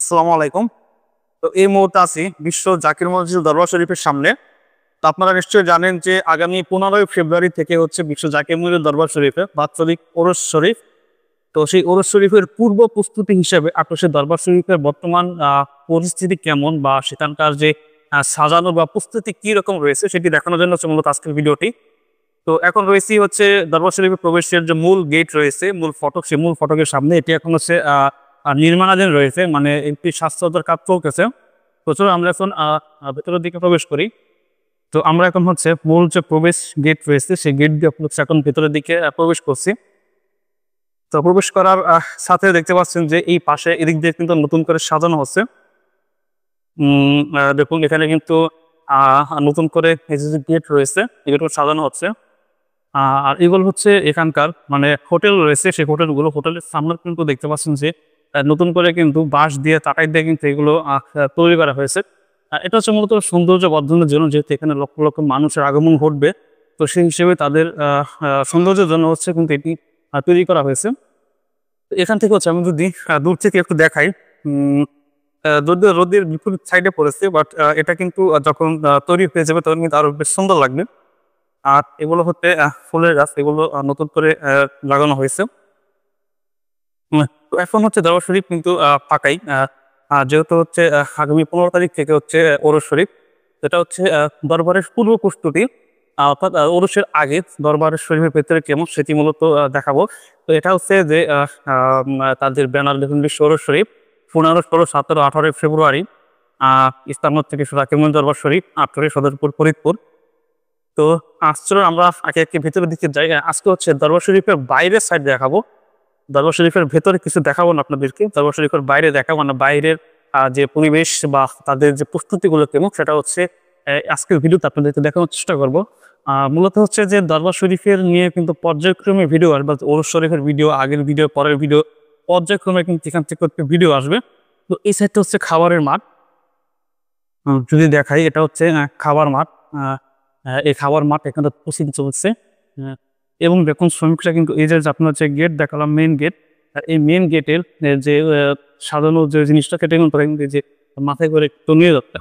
আসসালামু আলাইকুম। তো এই মুহূর্তে আছি বিশ্ব জাকির মসজিদ দরবার শরীফের সামনে। তো আপনারা নিশ্চয়ই জানেন যে আগামী 15ই ফেব্রুয়ারি থেকে হচ্ছে বিশ্ব জাকির মসজিদ দরবার শরীফে বাৎসরিক ওরস শরীফ। তো সেই ওরস শরীফের পূর্ব প্রস্তুতি হিসেবে আপনার দরবার শরীফের বর্তমান পরিস্থিতি কেমন বা সেখানকার যে সাজানো বা প্রস্তুতি কি রকম রয়েছে সেটি দেখানোর জন্য হচ্ছে মূলত আজকের ভিডিওটি। তো এখন রয়েছি হচ্ছে দরবার শরীফের প্রবেশের যে মূল গেট রয়েছে, মূল ফটক, সেই মূল ফটকের সামনে। এটি এখন হচ্ছে নির্মাণাধীন রয়েছে, মানে একটি স্বাস্থ্যতার কাজ চলতেছে। তো চলো আমরা এখন ভেতরের দিকে প্রবেশ করি। তো আমরা এখন হচ্ছে মূল যে প্রবেশ গেট রয়েছে সেই গেট দিয়ে এখন ভেতরের দিকে প্রবেশ করছি। তো প্রবেশ করার সাথে দেখতে পাচ্ছেন যে এই পাশে এদিক দিয়ে কিন্তু নতুন করে সাজানো হচ্ছে। দেখুন এখানে কিন্তু নতুন করে এই যে গেট রয়েছে এগুলো সাজানো হচ্ছে। আর এগুলো হচ্ছে এখানকার মানে হোটেল রয়েছে, সেই হোটেলের সামনে কিন্তু দেখতে পাচ্ছেন যে নতুন করে কিন্তু বাঁশ দিয়ে টাটাই দিয়ে কিন্তু এগুলো তৈরি করা হয়েছে। এটা হচ্ছে মূলত সৌন্দর্য বর্ধনের জন্য, যেহেতু এখানে লক্ষ লক্ষ মানুষের আগমন ঘটবে। তো সেই হিসেবে তাদের সৌন্দর্যের জন্য হচ্ছে কিন্তু এটি তৈরি করা হয়েছে। এখান থেকে হচ্ছে আমি যদি দূর থেকে একটু দেখাই, যদিও রোদের বিপরীত সাইডে পড়েছে, বাট এটা কিন্তু যখন তৈরি হয়ে যাবে তখন কিন্তু আরো বেশ সুন্দর লাগবে। আর এগুলো হচ্ছে ফুলের গাছ, এগুলো নতুন করে লাগানো হয়েছে। তো এখন হচ্ছে দরবার শরীফ কিন্তু ফাঁকাই, যেহেতু হচ্ছে আগামী 15 তারিখ থেকে হচ্ছে ওরস শরীফ, যেটা হচ্ছে দরবারের পূর্ব প্রস্তুতি। অর্থাৎ ওরসের আগে দরবারের শরীফের ভেতরে কেমন সেটি মূলত দেখাবো। তো এটা হচ্ছে যে তাদের ব্যানার দেখুন, বিশ্ব ওরস শরীফ 15, 16, 17, 18 ফেব্রুয়ারি ইস্তানবুল থেকে জাকির মসজিদ দরবার শরীফ, 18 সদরপুর ফরিদপুর। তো চলুন আমরা আগে ভেতরের দিকে যাই। আজকে হচ্ছে দরবার শরীফের বাইরের সাইড দেখাবো, দরবার শরীফের ভেতরে কিছু দেখাবো না আপনাদেরকে, দরবার শরীফের বাইরে দেখাবো না। বাইরের যে পরিবেশ বা তাদের যে প্রস্তুতিগুলো কেমন সেটা হচ্ছে আজকের ভিডিওতে আপনাদেরকে দেখানোর চেষ্টা করবো। মূলত হচ্ছে যে দরবার শরীফের নিয়ে কিন্তু পর্যায়ক্রমে ভিডিও আসবে, ওরস শরীফের ভিডিও, আগের ভিডিও, পরের ভিডিও, পর্যায়ক্রমে কিন্তু এখান থেকে ভিডিও আসবে। তো এই সাইডটা হচ্ছে খাবারের মাঠ। যদি দেখাই, এটা হচ্ছে খাবার মাঠ। এই খাবার মাঠ এখানে প্রস্তুতি চলছে। এবং দেখুন শ্রমিকরা কিন্তু এই যে আপনার যে গেট দেখালাম, মেন গেট, এই মেন গেটের যে সাজানো যে জিনিসটা সেটা কিন্তু যে মাথায় করে টনিয়ে যাচ্ছে।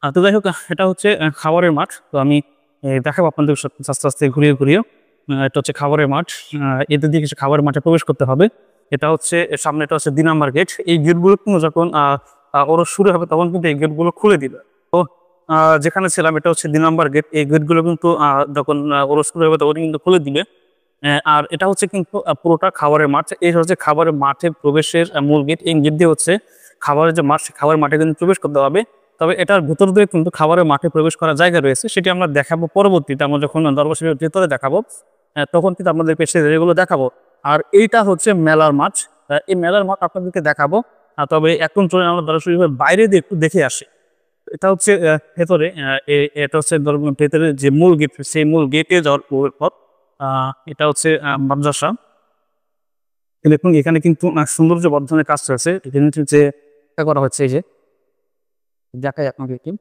তো যাই হোক, এটা হচ্ছে খাবারের মাঠ। তো আমি দেখাবো আপনাদের আস্তে আস্তে ঘুরিয়ে ঘুরিয়ে। এটা হচ্ছে খাবারের মাঠ, এদের দিকে খাবারের মাঠে প্রবেশ করতে হবে। এটা হচ্ছে সামনে, এটা হচ্ছে 2 নম্বর গেট। এই গেটগুলো কিন্তু যখন ওরা শুরু হবে তখন কিন্তু এই গেটগুলো খুলে দিবে। তো যেখানে ছিলাম এটা হচ্ছে 2 নম্বর গেট, এই গেটগুলো কিন্তু যখন ওরা শুরু হবে তখন কিন্তু খুলে দিবে। আর এটা হচ্ছে কিন্তু পুরোটা খাবারের মাঠ। এই হচ্ছে খাবারের মাঠে প্রবেশের মূল গেট। এই গেট দিয়ে হচ্ছে খাবারের যে মাঠ, খাবারের মাঠে কিন্তু প্রবেশ করতে হবে। তবে এটার ভিতর দিয়ে কিন্তু খাবারের মাঠে প্রবেশ করার জায়গা রয়েছে, সেটি আমরা দেখাবো পরবর্তীতে। আমরা যখন দরবার শরীফের ভেতরে দেখাবো তখন কিন্তু আপনাদের পেছনে এগুলো দেখাবো। আর এইটা হচ্ছে মেলার মাঠ, এই মেলার মাঠ আপনাদেরকে দেখাবো। তবে এখন চলে আমরা দরবার শরীফের বাইরে দিয়ে একটু দেখে আসি। এটা হচ্ছে ভেতরে, এটা হচ্ছে ভেতরে যে মূল গেট, সেই মূল গেটে যাওয়ার পথ। এটা হচ্ছে মাদ্রাসা। দেখুন এখানে কিন্তু সৌন্দর্য বর্ধনের কাজ চলছে, এখানে যে করা হচ্ছে, এই যে দেখাই আপনাকে কি।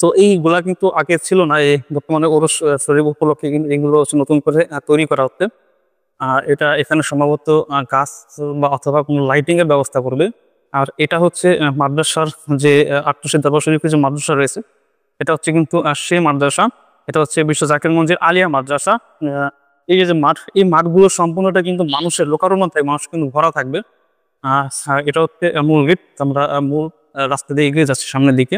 তো এইগুলা কিন্তু আগে ছিল না, এই বর্তমানে ওরস শরীফ উপলক্ষে কিন্তু এগুলো হচ্ছে নতুন করে তৈরি করা হচ্ছে। এটা এখানে সম্ভবত গাছ বা অথবা কোনো লাইটিং এর ব্যবস্থা করবে। আর এটা হচ্ছে মাদ্রাসার যে আটশো দরবার শরীফের যে মাদ্রাসা রয়েছে, এটা হচ্ছে কিন্তু সেই মাদ্রাসা। এটা হচ্ছে বিশ্ব জাকির মসজিদ আলিয়া মাদ্রাসা। এই যে মাঠ, এই মাঠগুলো সম্পূর্ণটা কিন্তু মানুষের লোকারণ্য থাকবে, মানুষ কিন্তু ভরা থাকবে। এটা হচ্ছে মূল গেট। আমরা মূল রাস্তা দিয়ে এগিয়ে যাচ্ছি সামনের দিকে।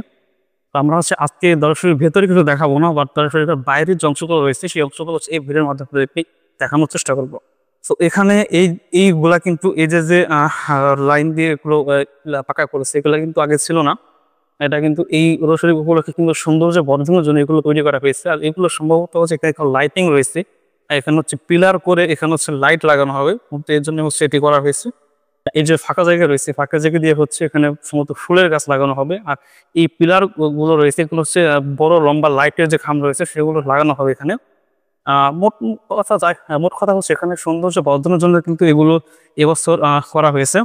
তো আমরা হচ্ছে আজকে দরবার শরীফের ভেতরে কিছু দেখাবো না, বাট দরবার শরীফের বাইরের যে অংশগুলো রয়েছে সেই অংশগুলো হচ্ছে এই ভিডিওর মাধ্যমে দেখানোর চেষ্টা করবো। তো এখানে এইগুলা কিন্তু এই যে লাইন দিয়ে এগুলো পাকা করেছে, এগুলো কিন্তু আগে ছিল না। এটা কিন্তু এই ওরস শরীফ উপলক্ষে কিন্তু সৌন্দর্য বর্ধনের জন্য এগুলো তৈরি করা হয়েছে। আর এগুলো সম্ভবত হচ্ছে এখানে লাইটিং রয়েছে, এখানে হচ্ছে পিলার করে এখানে হচ্ছে লাইট লাগানো হবে, এর জন্য হচ্ছে এটি করা হয়েছে। এই যে ফাঁকা জায়গা রয়েছে, ফাঁকা জায়গা দিয়ে হচ্ছে এখানে সম্ভবত ফুলের গাছ লাগানো হবে। আর এই পিলার গুলো রয়েছে, এগুলো হচ্ছে বড় লম্বা লাইটের যে খাম রয়েছে সেগুলো লাগানো হবে এখানে। মোট কথা হচ্ছে এখানে সৌন্দর্য বর্ধনের জন্য কিন্তু এগুলো এবছর করা হয়েছে।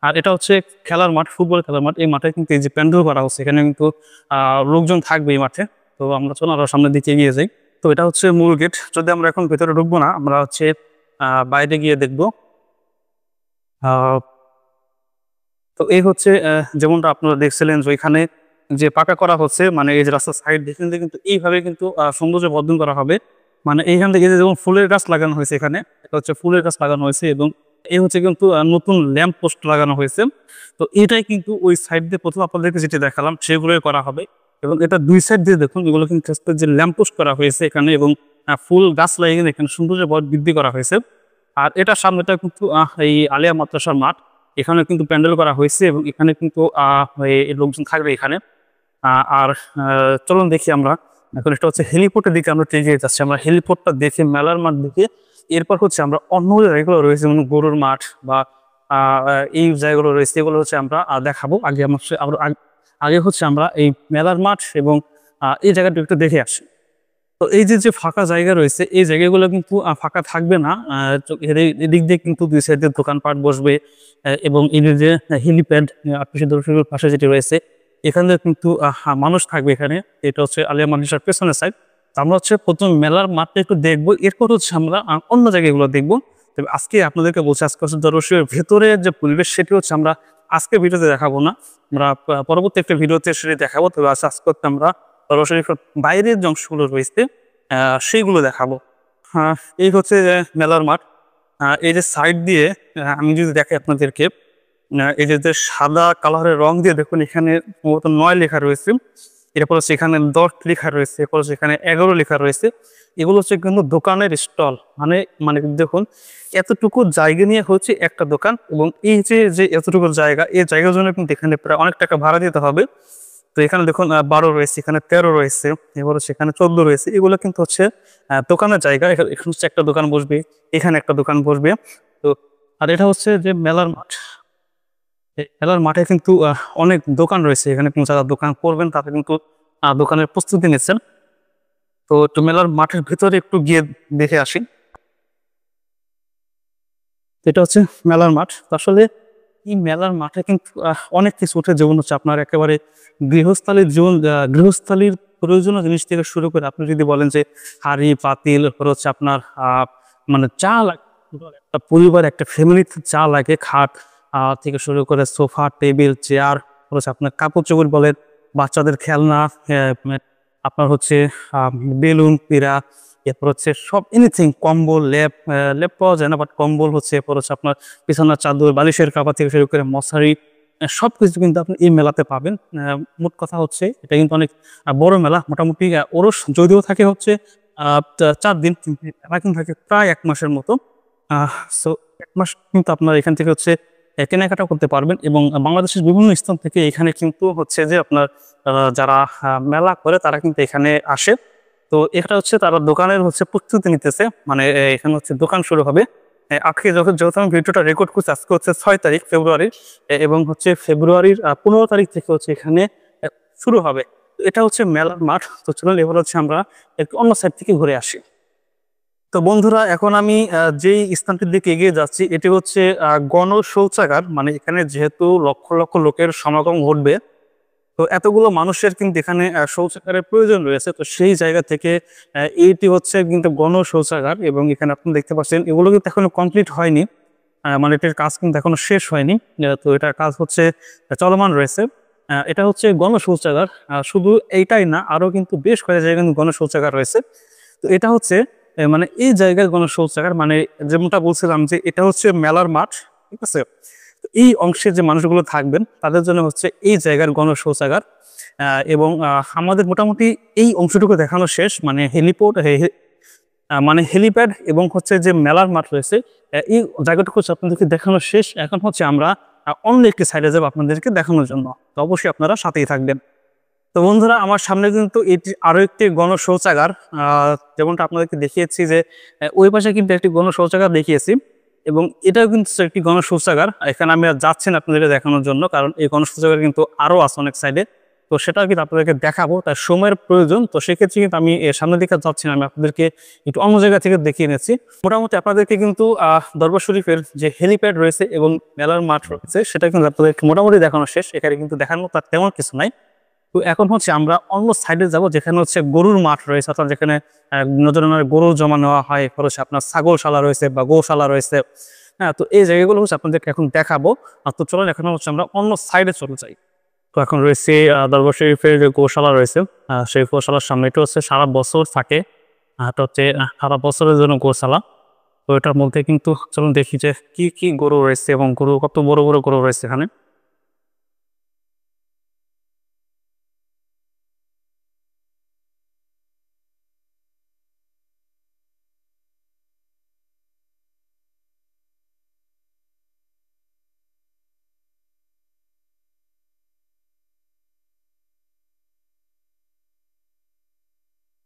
আর এটা হচ্ছে খেলার মাঠ, ফুটবল খেলার মাঠ। এই মাঠে কিন্তু এই যে প্যান্ডেল করা হচ্ছে, এখানে কিন্তু লোকজন থাকবে এই মাঠে। তো আমরা চলো আরো সামনের দিকে এগিয়ে যাই। তো এটা হচ্ছে মূল গেট। যদি আমরা এখন ভেতরে ঢুকবো না, আমরা হচ্ছে বাইরে গিয়ে দেখবো। তো এই হচ্ছে যেমনটা আপনারা দেখছিলেন যে এখানে যে পাকা করা হচ্ছে, মানে এই যে রাস্তার সাইড দেখেন কিন্তু এইভাবে কিন্তু সৌন্দর্য বর্ধন করা হবে। মানে এইখান থেকে যে যেমন ফুলের গাছ লাগানো হয়েছে, এখানে এটা হচ্ছে ফুলের গাছ লাগানো হয়েছে এবং এই হচ্ছে কিন্তু নতুন ল্যাম্প পোস্ট লাগানো হয়েছে। তো এটাই কিন্তু ওই সাইড দিয়ে প্রথম আপনাদেরকে যেটা দেখালাম সেগুলোই করা হবে। এবং এটা দুই সাইড দিয়ে দেখুন, এগুলো কিন্তু যে ল্যাম্প পোস্ট করা হয়েছে এখানে এবং ফুল গাছ লাগিয়ে এখানে সৌন্দর্য বৃদ্ধি করা হয়েছে। আর এটা সামনেটা কিন্তু এই আলিয়া মাদ্রাসার মাঠ, এখানে কিন্তু প্যান্ডেল করা হয়েছে এবং এখানে কিন্তু লোকজন থাকবে এখানে। আর চলুন দেখি আমরা এখন, এটা হচ্ছে হেলিপোর্টের দিকে আমরা এগিয়ে যাচ্ছি। আমরা হেলিপোর্টটা দেখে মেলার মাঠ দেখে এরপর হচ্ছে আমরা অন্য জায়গাগুলো রয়েছে, যেমন গরুর মাঠ বা এই জায়গাগুলো রয়েছে, এগুলো হচ্ছে আমরা দেখাবো। আগে হচ্ছে আমরা এই মেলার মাঠ এবং এই জায়গাটা একটু দেখে আসি। তো এই যে ফাঁকা জায়গা রয়েছে, এই জায়গাগুলো কিন্তু ফাঁকা থাকবে না। এদিক দিয়ে কিন্তু দুই সাইডে দোকানপাট বসবে এবং এই যে হেলিপ্যাড দর্শকের পাশে যেটি রয়েছে, এখানে কিন্তু মানুষ থাকবে এখানে। এটা হচ্ছে আলিয়া মাদ্রাসার পেছনের সাইড। আমরা হচ্ছে প্রথম মেলার মাঠটা একটু দেখবো, এরপর হচ্ছে আমরা অন্য জায়গাগুলো দেখবো। তবে আজকে আপনাদেরকে বলছি, আজকে হচ্ছে দর্শকের ভেতরে যে পরিবেশ সেটি হচ্ছে আমরা আজকে ভিডিওতে দেখাবো না, আমরা পরবর্তী একটা ভিডিওতে সেটি দেখাবো। তবে আজকে আমরা সরাসরি বাইরের যে অংশগুলো রয়েছে সেইগুলো দেখাবো। এই হচ্ছে মেলার মাঠ। এই যে সাইড দিয়ে আমি যদি দেখাই আপনাদেরকে, এই যে সাদা কালারের রং দিয়ে দেখুন, এখানে মূলত 9 লেখা রয়েছে, এরপর হচ্ছে এখানে 10 লেখা রয়েছে, এরপর হচ্ছে এখানে 11 লেখা রয়েছে। এগুলো হচ্ছে কিন্তু দোকানের স্টল। মানে মানে দেখুন, এতটুকু জায়গা নিয়ে হচ্ছে একটা দোকান এবং এই যে এতটুকু জায়গা, এই জায়গার জন্য কিন্তু এখানে প্রায় অনেক টাকা ভাড়া দিতে হবে। তো এখানে দেখুন 12 রয়েছে, এখানে 13 রয়েছে, এবার হচ্ছে এখানে 14 রয়েছে। এগুলো কিন্তু হচ্ছে দোকানের জায়গা। এখানে হচ্ছে একটা দোকান বসবে, এখানে একটা দোকান বসবে। তো আর এটা হচ্ছে যে মেলার মাঠ। মেলার মাঠে কিন্তু অনেক দোকান রয়েছে, এখানে কিন্তু যারা দোকান করবেন তারা কিন্তু দোকানের প্রস্তুতি নিচ্ছেন। তো একটু মেলার মাঠের ভিতরে একটু গিয়ে দেখে আসি। এটা হচ্ছে মেলার মাঠ। আসলে এই মেলার মাঠে কিন্তু অনেক কিছু উঠে, যেমন হচ্ছে আপনার একেবারে গৃহস্থালির প্রয়োজনীয় জিনিস থেকে শুরু করে আপনি যদি বলেন যে হাঁড়ি পাতিল হচ্ছে আপনার মানে চা লাগে, একটা পরিবার একটা ফ্যামিলিতে চা লাগে, খাট থেকে শুরু করে সোফা টেবিল চেয়ার হচ্ছে আপনার কাপড় চোপড় বলেন, বাচ্চাদের খেলনা, আপনার হচ্ছে বেলুন পিরা, এরপর হচ্ছে সব এনিথিং, কম্বল লেপ পাওয়া যায় না, বাট কম্বল হচ্ছে, এরপর হচ্ছে আপনার বিছানার চাদর বালিশের কাপড় থেকে শুরু করে মশারি, সবকিছু কিন্তু আপনি এই মেলাতে পাবেন। মোট কথা হচ্ছে এটা কিন্তু অনেক বড় মেলা। মোটামুটি ওরস যদিও থাকে হচ্ছে 4 দিন, মেলা কিন্তু থাকে প্রায় 1 মাসের মতো। সো 1 মাস কিন্তু আপনার এখান থেকে হচ্ছে কেনাকাটা করতে পারবেন এবং বাংলাদেশের বিভিন্ন স্থান থেকে এখানে কিন্তু হচ্ছে যে আপনার যারা মেলা করে তারা কিন্তু এখানে আসে। তো এটা হচ্ছে তারা দোকানের হচ্ছে প্রস্তুতি নিতেছে, মানে এখানে হচ্ছে দোকান শুরু হবে। আজকে যেহেতু আমি ভিডিওটা রেকর্ড করছি, আজকে হচ্ছে 6 তারিখ ফেব্রুয়ারি এবং হচ্ছে ফেব্রুয়ারির 15 তারিখ থেকে হচ্ছে এখানে শুরু হবে। তো এটা হচ্ছে মেলার মাঠ। তো চলুন এবার হচ্ছে আমরা একটু অন্য সাইড থেকে ঘুরে আসি। তো বন্ধুরা, এখন আমি যেই স্থানটির দিকে এগিয়ে যাচ্ছি এটি হচ্ছে গণশৌচাগার। মানে এখানে যেহেতু লক্ষ লক্ষ লোকের সমাগম ঘটবে, তো এতগুলো মানুষের কিন্তু এখানে শৌচাগারের প্রয়োজন রয়েছে। তো সেই জায়গা থেকে এইটি হচ্ছে কিন্তু গণশৌচাগার এবং এখানে আপনি দেখতে পাচ্ছেন এগুলো কিন্তু এখনো কমপ্লিট হয়নি, মানে এটার কাজ কিন্তু এখনো শেষ হয়নি। তো এটার কাজ হচ্ছে চলমান রয়েছে। এটা হচ্ছে গণশৌচাগার। শুধু এইটাই না, আরো কিন্তু বেশ কয়েক জায়গায় কিন্তু গণশৌচাগার রয়েছে। তো এটা হচ্ছে মানে এই জায়গায় গণশৌচাগার, মানে যেমনটা বলছিলাম যে এটা হচ্ছে মেলার মাঠ, ঠিক আছে। তো এই অংশে যে মানুষগুলো থাকবেন তাদের জন্য হচ্ছে এই জায়গার গণশৌচাগার। এবং আমাদের মোটামুটি এই অংশটুকু দেখানো শেষ, মানে মানে হেলিপ্যাড এবং হচ্ছে যে মেলার মাঠ রয়েছে, এই জায়গাটুকু হচ্ছে আপনাদেরকে দেখানো শেষ। এখন হচ্ছে আমরা অন্য একটি সাইডে যাবো আপনাদেরকে দেখানোর জন্য। তো অবশ্যই আপনারা সাথেই থাকবেন। তো বন্ধুরা, আমার সামনে কিন্তু এটি আরো একটি গণশৌচাগার। যেমনটা আপনাদেরকে দেখিয়েছি যে ওই পাশে কিন্তু একটি গণশৌচাগার দেখিয়েছি এবং এটাও কিন্তু একটি গণশৌচাগার। এখানে আমি আর যাচ্ছি না আপনাদেরকে দেখানোর জন্য, কারণ এই গণশৌচাগার কিন্তু আরো আছে অনেক সাইডে। তো সেটাও কিন্তু আপনাদেরকে দেখাবো, তার সময়ের প্রয়োজন। তো সেক্ষেত্রে কিন্তু আমি সামনের দিকে যাচ্ছি না, আমি আপনাদেরকে একটু অন্য জায়গা থেকে দেখিয়ে নিচ্ছি। মোটামুটি আপনাদেরকে কিন্তু দরবার শরীফের যে হেলিপ্যাড রয়েছে এবং মেলার মাঠ রয়েছে সেটা কিন্তু আপনাদেরকে মোটামুটি দেখানো শেষ। এখানে কিন্তু দেখানোর তার তেমন কিছু নাই। তো এখন হচ্ছে আমরা অন্য সাইডে যাব, যেখানে হচ্ছে গরুর মাঠ রয়েছে, অর্থাৎ যেখানে নজরে গরু জমা নেওয়া হয়, হচ্ছে আপনার ছাগলশালা রয়েছে বা গোশালা রয়েছে। হ্যাঁ, তো এই জায়গাগুলো হচ্ছে আপনাদেরকে এখন দেখাবো। তো চলেন এখন হচ্ছে আমরা অন্য সাইডে চলে যাই। তো এখন রয়েছে দরবার শরীফের যে গোশালা রয়েছে, সেই গোশালার সামনে এটা হচ্ছে সারা বছর থাকে, এটা হচ্ছে সারা বছরের জন্য গোশালা। তো এটার মধ্যে কিন্তু চলুন দেখি যে কি কি গরু রয়েছে এবং গরু কত বড় বড় গরু রয়েছে এখানে।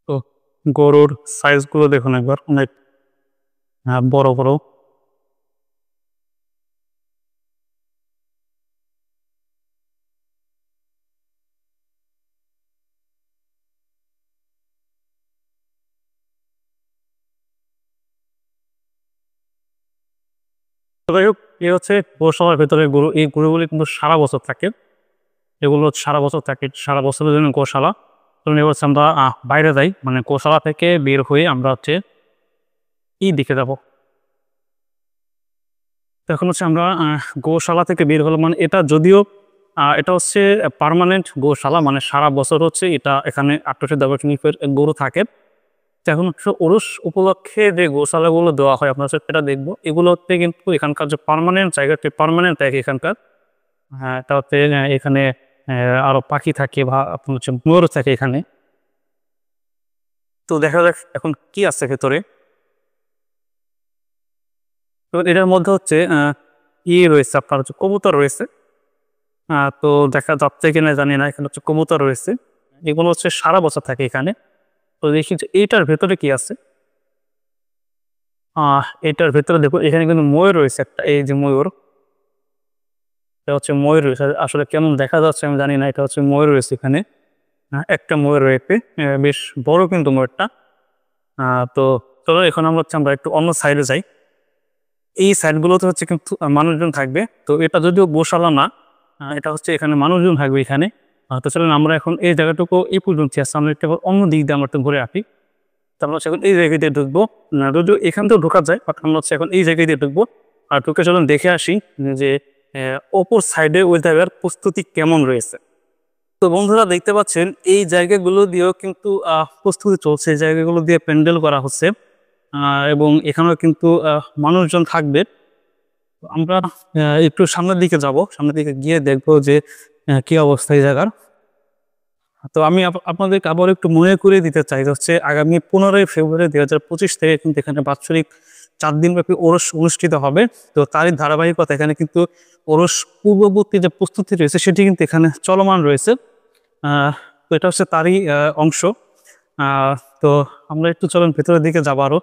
তো গরুর সাইজ গুলো দেখুন একবার, অনেক বড় বড়। তো যাই হোক, এই হচ্ছে গোশালার ভেতরে গরু। এই গরুগুলি কিন্তু সারা বছর থাকে, এগুলো সারা বছর থাকে, সারা বছরের জন্য গোশালা। তো এবার হচ্ছে আমরা বাইরে যাই, মানে গোশালা থেকে বের হয়ে আমরা হচ্ছে এই দিকে যাব। তো এখন হচ্ছে আমরা গোশালা থেকে বের হলাম, মানে এটা যদিও এটা হচ্ছে পার্মানেন্ট গোশালা, মানে সারা বছর হচ্ছে এটা এখানে 800 দেবশনিফের গরু থাকে। তো এখন হচ্ছে ওরস উপলক্ষে যে গোশালাগুলো দেওয়া হয় আপনার হচ্ছে সেটা দেখবো। এগুলো হচ্ছে কিন্তু এখানকার যে পার্মানেন্ট জায়গাটি, পার্মানেন্ট থাকে এখানকার। হ্যাঁ, এটা হচ্ছে এখানে আরো পাখি থাকে বা আপনার হচ্ছে ময়ূর থাকে এখানে। তো দেখা যাক এখন কি আছে ভেতরে। তো এটার মধ্যে হচ্ছে রয়েছে আপনার হচ্ছে কবুতর রয়েছে। তো দেখা যাচ্ছে কিনা জানি না, এখানে হচ্ছে কবুতর রয়েছে, এগুলো হচ্ছে সারা বছর থাকে এখানে। তো দেখি যে এইটার ভেতরে কি আছে। এটার ভেতরে দেখো, এখানে কিন্তু ময়ূর রয়েছে একটা, এই যে ময়ূর, এটা হচ্ছে ময়ূর রয়েছে। আসলে কেমন দেখা যাচ্ছে আমি জানি না, এটা হচ্ছে ময়ূর রয়েছে এখানে। একটা ময়ূর রয়েছে, বেশ বড় কিন্তু ময়ূরটা। তো চলো এখন আমরা একটু অন্য সাইডে যাই। এই সাইডগুলোতে হচ্ছে কিন্তু মানুষজন থাকবে। তো এটা যদিও গোশালা না, এটা হচ্ছে এখানে মানুষজন থাকবে এখানে। তো চলেন আমরা এখন এই জায়গাটুকু এই পর্যন্ত আসছি, আমরা একটু অন্য দিক দিয়ে আমরা একটু ঘুরে আসি। তো আমরা হচ্ছে এখন এই জায়গায় দিয়ে ঢুকবো, যদিও এখান থেকেও ঢোকা যায়, বাট আমরা হচ্ছে এখন এই জায়গায় দিয়ে ঢুকবো। আর ঢুকে চলুন দেখে আসি যে অপর সাইডে ওই জায়গার প্রস্তুতি কেমন রয়েছে। তো বন্ধুরা দেখতে পাচ্ছেন এই জায়গাগুলো দিয়েও কিন্তু প্রস্তুতি চলছে, এই জায়গাগুলো দিয়ে প্যান্ডেল করা হচ্ছে, এবং এখানেও কিন্তু মানুষজন থাকবে। আমরা একটু সামনের দিকে যাব, সামনের দিকে গিয়ে দেখবো যে কি অবস্থা এই জায়গার। তো আমি আপনাদেরকে আবার একটু মনে করে দিতে চাই হচ্ছে আগামী 15ই ফেব্রুয়ারি 2025 থেকে কিন্তু এখানে বাৎসরিক 4 দিনব্যাপী ওরস অনুষ্ঠিত হবে। তো তারই ধারাবাহিকতা এখানে কিন্তু ওরস পূর্ববর্তী যে প্রস্তুতি রয়েছে সেটি কিন্তু এখানে চলমান রয়েছে। তো এটা হচ্ছে তারই অংশ। তো আমরা একটু চলেন ভেতরের দিকে যাবো আরো।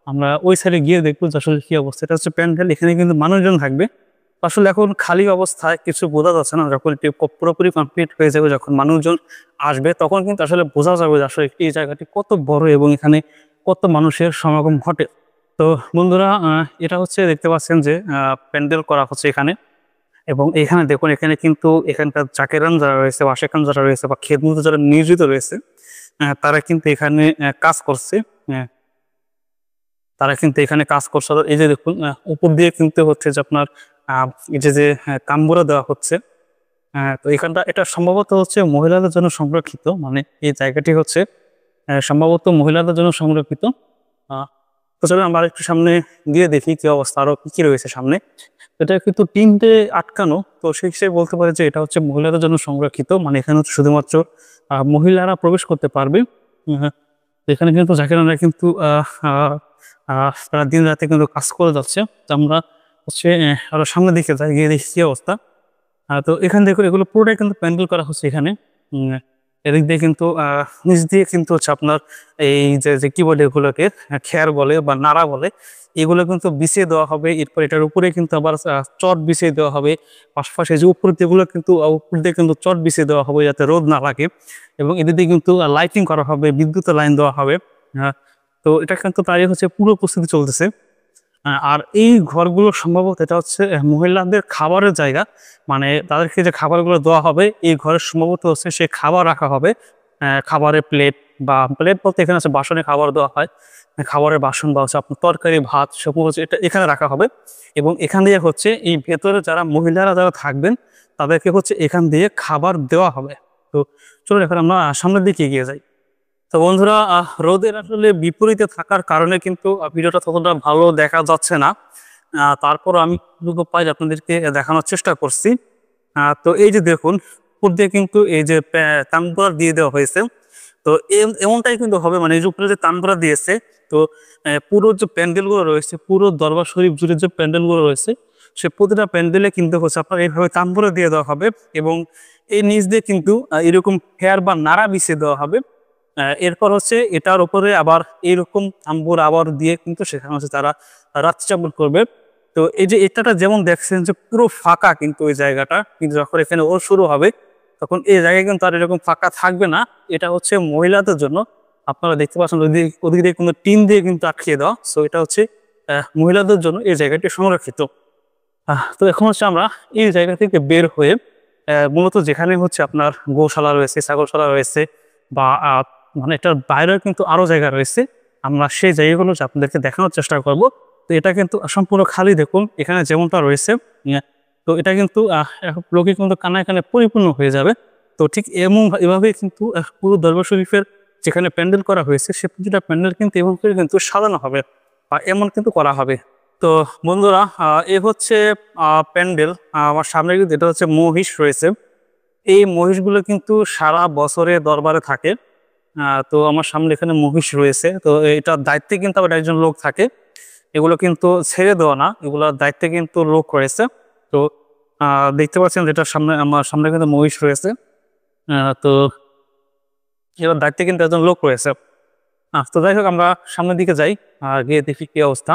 আমরা ওই সাইডে গিয়ে দেখবো যে আসলে কি অবস্থা। এটা হচ্ছে প্যান্ডেল, এখানে কিন্তু মানুষজন থাকবে। আসলে এখন খালি অবস্থায় কিছু বোঝা যাচ্ছে না, যখন এটি পুরোপুরি কমপ্লিট হয়ে যাবে, যখন মানুষজন আসবে তখন কিন্তু আসলে বোঝা যাবে যে আসলে এই জায়গাটি কত বড় এবং এখানে কত মানুষের সমাগম ঘটে। তো বন্ধুরা, এটা হচ্ছে দেখতে পাচ্ছেন যে প্যান্ডেল করা হচ্ছে এখানে। এবং এখানে দেখুন, এখানে কিন্তু এখানকার জাকেরান যারা রয়েছে, ওয়াশেখান যারা রয়েছে বা খেদমতে যারা নিয়োজিত রয়েছে, তারা কিন্তু এখানে কাজ করছে। তারা কিন্তু এখানে কাজ করছে। এই যে দেখুন, উপর দিয়ে কিন্তু হচ্ছে যে আপনার এই যে কাম্বুরা দেওয়া হচ্ছে। তো এখানটা এটা সম্ভবত হচ্ছে মহিলাদের জন্য সংরক্ষিত, মানে এই জায়গাটি হচ্ছে সম্ভবত মহিলাদের জন্য সংরক্ষিত। তো চলো আমরা একটু সামনে গিয়ে দেখি কি অবস্থা, আরো কি কি রয়েছে সামনে। এটা কিন্তু টিন দিয়ে আটকানো, তো সেই হিসেবে বলতে পারে যে এটা হচ্ছে মহিলাদের জন্য সংরক্ষিত, মানে এখানে হচ্ছে শুধুমাত্র মহিলারা প্রবেশ করতে পারবে। এখানে কিন্তু জাকিরানরা কিন্তু তারা দিন রাতে কিন্তু কাজ করে যাচ্ছে। তো আমরা হচ্ছে আরো সামনের দিকে যাই, গিয়ে দেখি কি অবস্থা। তো এখান থেকে এগুলো পুরোটাই কিন্তু প্যান্ডেল করা হচ্ছে এখানে। এদিক দিয়ে কিন্তু নিচ দিয়ে কিন্তু হচ্ছে আপনার এই যে কি বলে এগুলোকে, খেয়ার বলে বা নাড়া বলে, এগুলো কিন্তু বিছিয়ে দেওয়া হবে। এরপর এটার উপরে কিন্তু আবার চট বিছিয়ে দেওয়া হবে। পাশাপাশি যে উপর দিয়েগুলো কিন্তু উপর দিয়ে কিন্তু চট বিছিয়ে দেওয়া হবে যাতে রোদ না লাগে। এবং এদের দিয়ে কিন্তু লাইটিং করা হবে, বিদ্যুতের লাইন দেওয়া হবে। তো এটা কিন্তু প্রায় হচ্ছে পুরো প্রস্তুতি চলতেছে। আর এই ঘরগুলো সম্ভবত এটা হচ্ছে মহিলাদের খাবারের জায়গা, মানে তাদেরকে যে খাবারগুলো দেওয়া হবে এই ঘরের সম্ভবত হচ্ছে সে খাবার রাখা হবে, খাবারের প্লেট বা প্লেট বলতে এখানে হচ্ছে বাসনে খাবার দেওয়া হয়, খাবারের বাসন বা হচ্ছে আপনার তরকারি ভাত সব হচ্ছে এটা এখানে রাখা হবে। এবং এখান দিয়ে হচ্ছে এই ভেতরে যারা মহিলারা যারা থাকবেন তাদেরকে হচ্ছে এখান দিয়ে খাবার দেওয়া হবে। তো চলুন এখন আমরা সামনের দিকে এগিয়ে যাই। তো বন্ধুরা, রোদের আসলে বিপরীতে থাকার কারণে কিন্তু ভিডিওটা ততটা ভালো দেখা যাচ্ছে না, তারপর আমি যতটুকু পাই আপনাদেরকে দেখানোর চেষ্টা করছি। তো এই যে দেখুন, উপর দিয়ে কিন্তু এই যে তানগুলা দিয়ে দেওয়া হয়েছে। তো এমনটাই কিন্তু হবে, মানে এই যে উপরে যে তানগুলা দিয়েছে, তো পুরো যে প্যান্ডেলগুলো রয়েছে, পুরো দরবার শরীফ জুড়ে যে প্যান্ডেলগুলো রয়েছে, সে প্রতিটা প্যান্ডেলে কিন্তু হচ্ছে আপনার এইভাবে তানগুলা দিয়ে দেওয়া হবে। এবং এই নিচ দিয়ে কিন্তু এরকম ফেয়ার বা নাড়া বিছিয়ে দেওয়া হবে। এরপর হচ্ছে এটার উপরে আবার এইরকম তাম্বুর আবার দিয়ে কিন্তু সেখানে হচ্ছে তারা রাত্রি যাপন করবে। তো এই যে এটাটা যেমন দেখছেন যে পুরো ফাঁকা, কিন্তু ওই জায়গাটা কিন্তু যখন এখানে ওর শুরু হবে তখন এই জায়গায় কিন্তু আর এরকম ফাঁকা থাকবে না। এটা হচ্ছে মহিলাদের জন্য, আপনারা দেখতে পাচ্ছেন ওদিক দিয়ে কোনো টিন দিয়ে কিন্তু আটকিয়ে দেওয়া। সো এটা হচ্ছে মহিলাদের জন্য এই জায়গাটি সংরক্ষিত। তো এখন হচ্ছে আমরা এই জায়গা থেকে বের হয়ে মূলত যেখানে হচ্ছে আপনার গোশালা রয়েছে, ছাগলশালা রয়েছে, বা মানে এটার বাইরেও কিন্তু আরো জায়গা রয়েছে, আমরা সেই জায়গাগুলো আপনাদেরকে দেখানোর চেষ্টা করব। তো এটা কিন্তু সম্পূর্ণ খালি, দেখুন এখানে যেমনটা রয়েছে। তো এটা কিন্তু লোকে কিন্তু কানায় কানায় পরিপূর্ণ হয়ে যাবে। তো ঠিক এভাবেই কিন্তু পুরো দরবার শরীফের যেখানে প্যান্ডেল করা হয়েছে সে প্রতিটা প্যান্ডেল কিন্তু এমন করে কিন্তু সাজানো হবে বা এমন কিন্তু করা হবে। তো বন্ধুরা, এ হচ্ছে প্যান্ডেল। আমার সামনে কিন্তু এটা হচ্ছে মহিষ রয়েছে। এই মহিষগুলো কিন্তু সারা বছরে দরবারে থাকে। তো আমার সামনে এখানে মহিষ রয়েছে। তো এটার দায়িত্বে কিন্তু আবার একজন লোক থাকে, এগুলো কিন্তু ছেড়ে দেওয়া না, এগুলোর দায়িত্বে কিন্তু লোক রয়েছে। তো দেখতে পাচ্ছেন যেটার সামনে আমার সামনে কিন্তু মহিষ রয়েছে। তো এবার দায়িত্বে কিন্তু একজন লোক রয়েছে। তো যাই হোক, আমরা সামনের দিকে যাই, গিয়ে দেখি কি অবস্থা।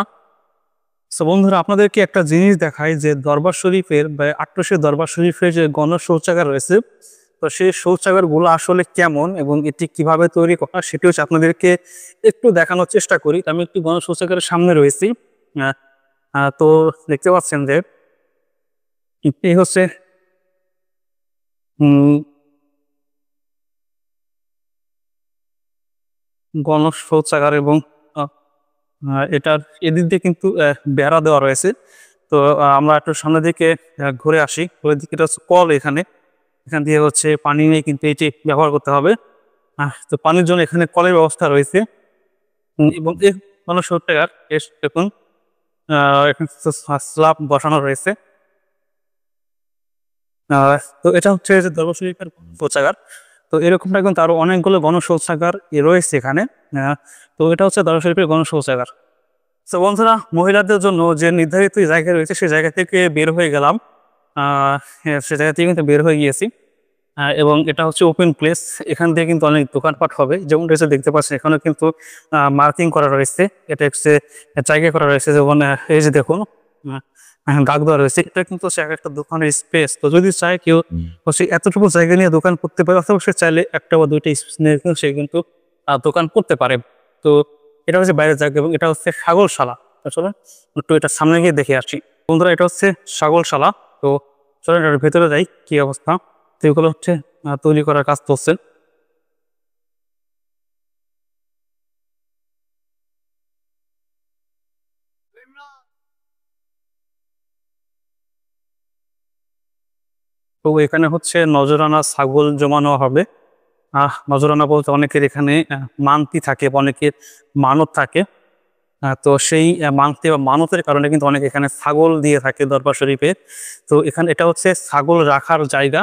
তো বন্ধুরা, আপনাদেরকে একটা জিনিস দেখাই যে দরবার শরীফের বা আট্রসের দরবার শরীফের যে গণ শৌচাগার রয়েছে, তো সেই শৌচাগার গুলো আসলে কেমন এবং এটি কিভাবে তৈরি করা সেটি হচ্ছে আপনাদেরকে একটু দেখানোর চেষ্টা করি। আমি একটু গণ শৌচাগারের সামনে রয়েছি। তো দেখতে পাচ্ছেন যে এই হচ্ছে গণ শৌচাগার। এবং এটার এদিক দিয়ে কিন্তু বেড়া দেওয়া রয়েছে। তো আমরা একটু সামনের দিকে ঘুরে আসি। ঘুরে দিকে এটা হচ্ছে কল, এখান দিয়ে হচ্ছে পানি নিয়ে কিন্তু এটি ব্যবহার করতে হবে। তো পানির জন্য এখানে কলের ব্যবস্থা রয়েছে। এবং এই মানুষ সত্যিকার দেখুন, এখানে স্ল্যাব বসানো রয়েছে। তো এটা হচ্ছে যে দরবার শরীফের শৌচাগার। তো এরকমটা কিন্তু আরো অনেকগুলো গণশৌচাগার রয়েছে এখানে। তো এটা হচ্ছে দরবার শরীফের গণশৌচাগার। তো বন্ধুরা, মহিলাদের জন্য যে নির্ধারিত জায়গা রয়েছে সেই জায়গা থেকে বের হয়ে গেলাম। সে জায়গা থেকে কিন্তু বের হয়ে গিয়েছি। এবং এটা হচ্ছে ওপেন প্লেস, এখান থেকে কিন্তু অনেক দোকানপাট হবে। যেমন রয়েছে দেখতে পাচ্ছেন এখানে কিন্তু মার্কিং করা রয়েছে, এটা হচ্ছে জায়গা করা রয়েছে। যেমন এই যে দেখুন, দাগ দেওয়া রয়েছে, এটা কিন্তু হচ্ছে একটা দোকানের স্পেস। তো যদি চায় কেউ হচ্ছে এতটুকু জায়গা নিয়ে দোকান করতে পারে, অথবা সে চাইলে একটা বা দুইটা স্পেস নিয়ে সে কিন্তু দোকান করতে পারে। তো এটা হচ্ছে বাইরের জায়গা। এবং এটা হচ্ছে ছাগলশালা। আসলে একটু এটা সামনে গিয়ে দেখে আসি। বন্ধুরা, এটা হচ্ছে ছাগলশালা। তো চলেন এটার ভেতরে যাই, কি অবস্থা। তো এগুলো হচ্ছে তৈরি করার কাজ চলছে। তো এখানে হচ্ছে নজরানা ছাগল জমানো হবে। নজরানা বলতে অনেকের এখানে মানতি থাকে, অনেকের মানত থাকে। তো সেই মানতি বা মানতের কারণে কিন্তু অনেকে এখানে ছাগল দিয়ে থাকে দরবার শরীফে। তো এখানে এটা হচ্ছে ছাগল রাখার জায়গা।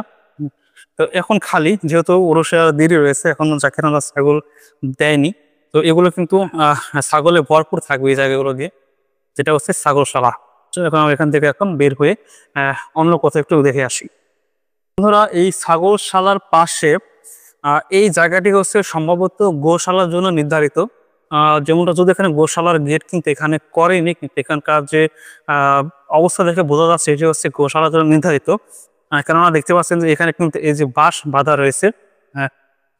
তো এখন খালি, যেহেতু ওরসে দেরি রয়েছে, এখন যাকে ছাগল দেয়নি। তো এগুলো কিন্তু ছাগলে ভরপুর থাকবে এই জায়গাগুলো দিয়ে, যেটা হচ্ছে ছাগলশালা। তো এখন আমরা এখান থেকে এখন বের হয়ে অন্য কোথাও একটু দেখে আসি। বন্ধুরা, এই ছাগলশালার পাশে এই জায়গাটি হচ্ছে সম্ভবত গোশালার জন্য নির্ধারিত। যেমনটা যদি এখানে গোশালার গেট কিন্তু এখানে করেনি, কিন্তু এখানকার যে অবস্থা দেখে বোঝা যাচ্ছে যে হচ্ছে গোশালার জন্য নির্ধারিত। কেননা দেখতে পাচ্ছেন যে এখানে কিন্তু এই যে বাঁশ বাঁধা রয়েছে,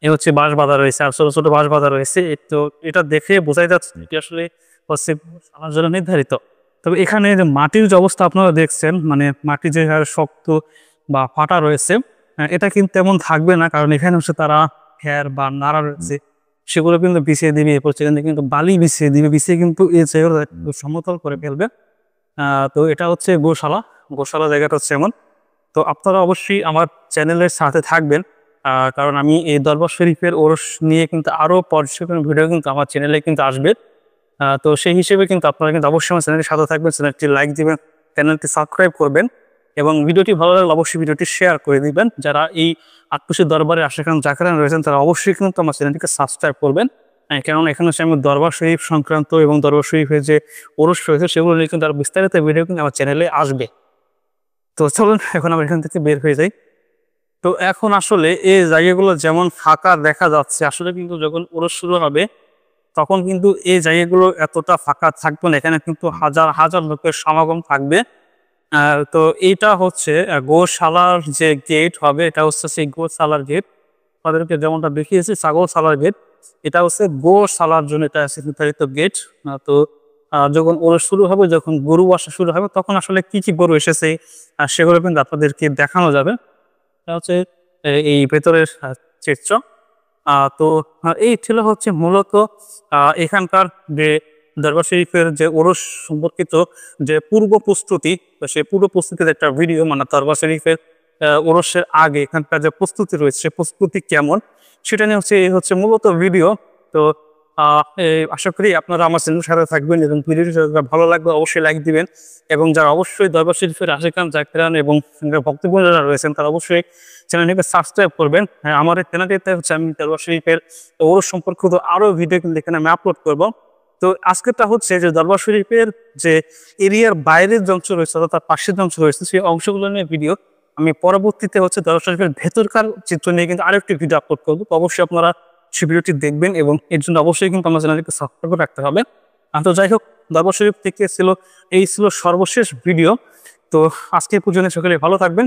এই হচ্ছে বাঁশ বাঁধা রয়েছে আর ছোট ছোট বাঁশ বাঁধা রয়েছে। তো এটা দেখে বোঝাই যাচ্ছে এটি আসলে হচ্ছে গোশালার জন্য নির্ধারিত। তবে এখানে যে মাটির যে অবস্থা আপনারা দেখছেন, মানে মাটি যে হারে শক্ত বা ফাটা রয়েছে, এটা কিন্তু তেমন থাকবে না, কারণ এখানে হচ্ছে তারা খ্যার বা নাড়া রয়েছে সেগুলো কিন্তু বিছিয়ে দিবে, এরপর সেখানে কিন্তু বালি বিছিয়ে দিবে, বিছিয়ে কিন্তু এই জায়গাটা একটু সমতল করে ফেলবে। তো এটা হচ্ছে গোশালা। গোশালা জায়গাটা হচ্ছে এমন। তো আপনারা অবশ্যই আমার চ্যানেলের সাথে থাকবেন, কারণ আমি এই দরবার শরীফের ওরস নিয়ে কিন্তু আরো পর্যবেক্ষণ ভিডিও কিন্তু আমার চ্যানেলে কিন্তু আসবে। তো সেই হিসেবে কিন্তু আপনারা কিন্তু অবশ্যই আমার চ্যানেলের সাথে থাকবেন, চ্যানেলটি লাইক দিবেন, চ্যানেলটি সাবস্ক্রাইব করবেন এবং ভিডিওটি ভালো লাগলে অবশ্যই ভিডিওটি শেয়ার করে দিবেন। যারা এই আটপুষি দরবারে আশেখান জাকেরান রয়েছেন তারা অবশ্যই কিন্তু আমার চ্যানেলটিকে সাবস্ক্রাইব করবেন, কেননা এখানে হচ্ছে আমি দরবার শরীফ সংক্রান্ত এবং দরবার শরীফের যে ওরস রয়েছে সেগুলো নিয়ে কিন্তু আরো বিস্তারিত ভিডিও কিন্তু আমার চ্যানেলে আসবে। তো চলুন এখন আমরা এখান থেকে বের হয়ে যাই। তো এখন আসলে এই জায়গাগুলো যেমন ফাঁকা দেখা যাচ্ছে, আসলে কিন্তু যখন ওরস শুরু হবে তখন কিন্তু এই জায়গাগুলো এতটা ফাঁকা থাকবে না, এখানে কিন্তু হাজার হাজার লোকের সমাগম থাকবে। তো এইটা হচ্ছে গোশালার যে গেট হবে, এটা হচ্ছে সেই গোশালার গেট। তাদেরকে যেমনটা দেখিয়েছি ছাগলশালার গেট, এটা হচ্ছে গোশালার জন্য এটা আছে নির্ধারিত গেট। তো যখন ওরা শুরু হবে, যখন গরু আসা শুরু হবে, তখন আসলে কি কি গরু এসেছে সেগুলো কিন্তু আপনাদেরকে দেখানো যাবে। এটা হচ্ছে এই ভেতরের চিত্র। তো এই ছিল হচ্ছে মূলত এখানকার যে দরবার শরীফের যে ওরস সম্পর্কিত যে পূর্ব প্রস্তুতি, সেই পূর্ব প্রস্তুতির একটা ভিডিও, মানে দরবার শরীফের ওরসের আগে এখানকার যে প্রস্তুতি রয়েছে সে প্রস্তুতি কেমন সেটা নিয়ে হচ্ছে এই হচ্ছে মূলত ভিডিও। তো আশা করি আপনারা আমার চ্যানেলের সাথে থাকবেন এবং ভিডিওটি ভালো লাগবে অবশ্যই লাইক দিবেন, এবং যারা অবশ্যই দরবার শরীফের আশিকান জাকিরান এবং ভক্তবৃন্দ যারা রয়েছেন তারা অবশ্যই চ্যানেলটিকে সাবস্ক্রাইব করবেন। আমার এই চ্যানেলটিতে হচ্ছে আমি দরবার শরীফের ওরস সম্পর্কিত আরো ভিডিও কিন্তু এখানে আমি আপলোড করবো। তো আজকেরটা হচ্ছে যে দরবার শরীফের যে এরিয়ার বাইরের যে অংশ রয়েছে অর্থাৎ তার পাশের যে অংশ রয়েছে সেই অংশগুলো নিয়ে ভিডিও। আমি পরবর্তীতে হচ্ছে দরবার শরীফের ভেতরকার চিত্র নিয়ে কিন্তু আরেকটি ভিডিও আপলোড করবো। তো অবশ্যই আপনারা সেই ভিডিওটি দেখবেন এবং এর জন্য অবশ্যই কিন্তু আমার চ্যানেলটিকে সাবস্ক্রাইব করে রাখতে হবে। তো যাই হোক, দরবার শরীফ থেকে এই ছিল সর্বশেষ ভিডিও। তো আজকে পর্যন্ত সকলে ভালো থাকবেন।